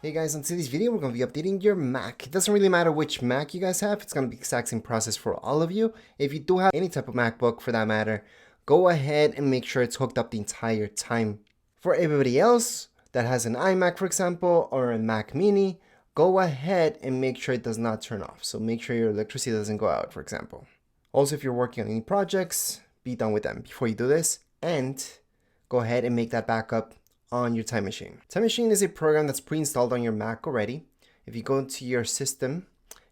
Hey guys, in today's video we're going to be updating your Mac. It doesn't really matter which Mac you guys have, it's going to be the exact same process for all of you. If you do have any type of MacBook for that matter, go ahead and make sure it's hooked up the entire time. For everybody else that has an iMac for example, or a Mac Mini, go ahead and make sure it does not turn off. So make sure your electricity doesn't go out, for example. Also, if you're working on any projects, be done with them before you do this, and go ahead and make that backup on your Time Machine. Time Machine is a program that's pre-installed on your Mac already. If you go into your system,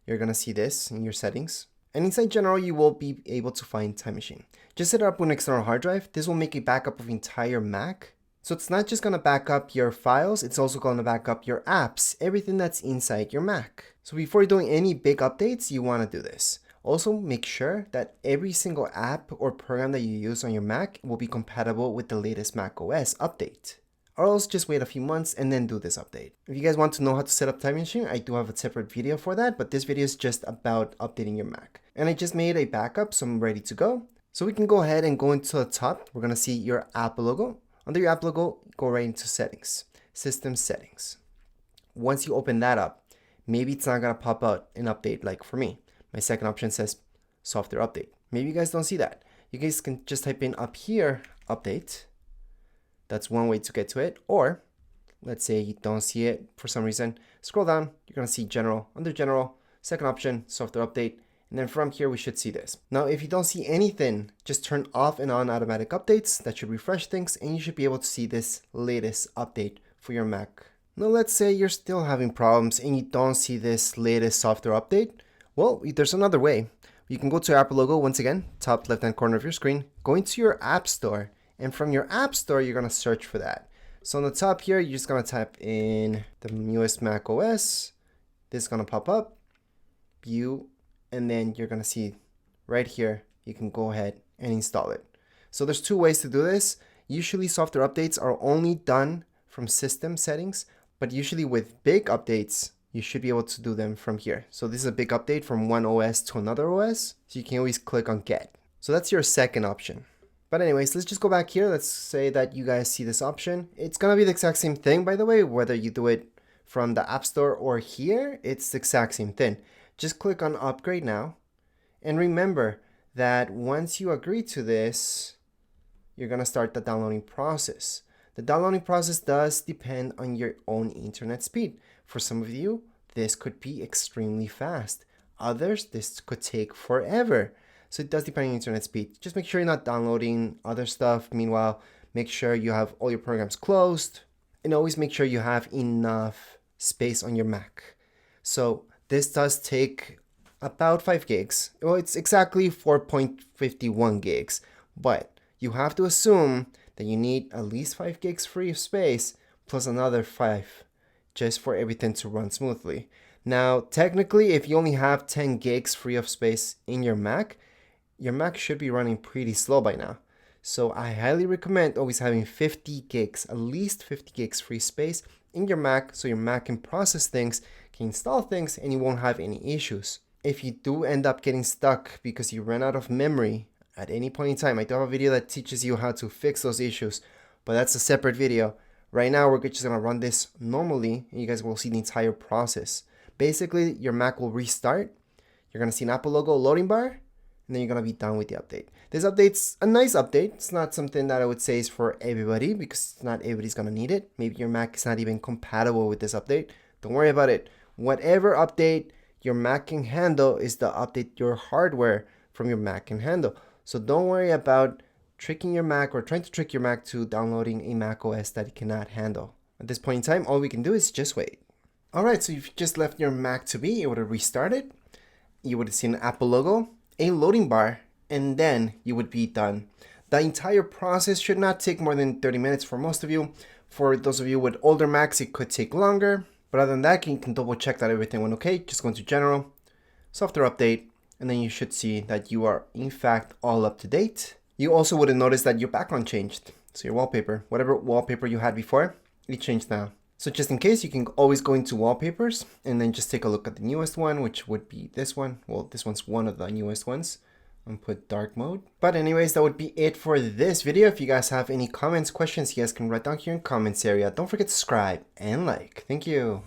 you're gonna see this in your settings. And inside General, you will be able to find Time Machine. Just set it up with an external hard drive. This will make a backup of the entire Mac. So it's not just gonna back up your files, it's also gonna back up your apps, everything that's inside your Mac. So before you're doing any big updates, you wanna do this. Also, make sure that every single app or program that you use on your Mac will be compatible with the latest macOS update. Or else just wait a few months and then do this update. If you guys want to know how to set up Time Machine, I do have a separate video for that, but this video is just about updating your Mac. And I just made a backup, so I'm ready to go. So we can go ahead and go into the top. We're gonna see your app logo. Under your app logo, go right into settings, system settings. Once you open that up, maybe it's not gonna pop out an update like for me. My second option says software update. Maybe you guys don't see that. You guys can just type in up here, update. That's one way to get to it. Or let's say you don't see it for some reason, scroll down, you're gonna see general. Under general, second option, software update. And then from here, we should see this. Now, if you don't see anything, just turn off and on automatic updates. That should refresh things and you should be able to see this latest update for your Mac. Now, let's say you're still having problems and you don't see this latest software update. Well, there's another way. You can go to App logo once again, top left-hand corner of your screen, go into your App Store. And from your App Store, you're gonna search for that. So on the top here, you're just gonna type in the newest Mac OS. This is gonna pop up, view, and then you're gonna see right here, you can go ahead and install it. So there's two ways to do this. Usually software updates are only done from system settings, but usually with big updates, you should be able to do them from here. So this is a big update from one OS to another OS. So you can always click on get. So that's your second option. But anyways, let's just go back here. Let's say that you guys see this option. It's gonna be the exact same thing, by the way, whether you do it from the App Store or here, it's the exact same thing. Just click on upgrade now. And remember that once you agree to this, you're gonna start the downloading process. The downloading process does depend on your own internet speed. For some of you, this could be extremely fast. Others, this could take forever. So it does depend on internet speed. Just make sure you're not downloading other stuff. Meanwhile, make sure you have all your programs closed and always make sure you have enough space on your Mac. So this does take about 5 gigs. Well, it's exactly 4.51 gigs, but you have to assume that you need at least 5 gigs free of space plus another 5 just for everything to run smoothly. Now, technically, if you only have 10 gigs free of space in your Mac should be running pretty slow by now. So I highly recommend always having 50 gigs, at least 50 gigs free space in your Mac so your Mac can process things, can install things, and you won't have any issues. If you do end up getting stuck because you ran out of memory at any point in time, I do have a video that teaches you how to fix those issues, but that's a separate video. Right now, we're just gonna run this normally and you guys will see the entire process. Basically, your Mac will restart. You're gonna see an Apple logo loading bar, and then you're gonna be done with the update. This update's a nice update. It's not something that I would say is for everybody because not everybody's gonna need it. Maybe your Mac is not even compatible with this update. Don't worry about it. Whatever update your Mac can handle is the update your hardware from your Mac can handle. So don't worry about tricking your Mac or trying to trick your Mac to downloading a Mac OS that it cannot handle. At this point in time, all we can do is just wait. Alright, so you've just left your Mac to be, it would have restarted. You would have seen an Apple logo, a loading bar, and then you would be done. The entire process should not take more than 30 minutes for most of you. For those of you with older Macs, it could take longer. But other than that, you can double check that everything went okay. Just go into General, Software Update, and then you should see that you are in fact all up to date. You also would have noticed that your background changed. So your wallpaper, whatever wallpaper you had before, it changed now. So just in case, you can always go into wallpapers and then just take a look at the newest one, which would be this one. Well, this one's one of the newest ones. And put dark mode. But anyways, that would be it for this video. If you guys have any comments, questions, you guys can write down here in comments area. Don't forget to subscribe and like. Thank you.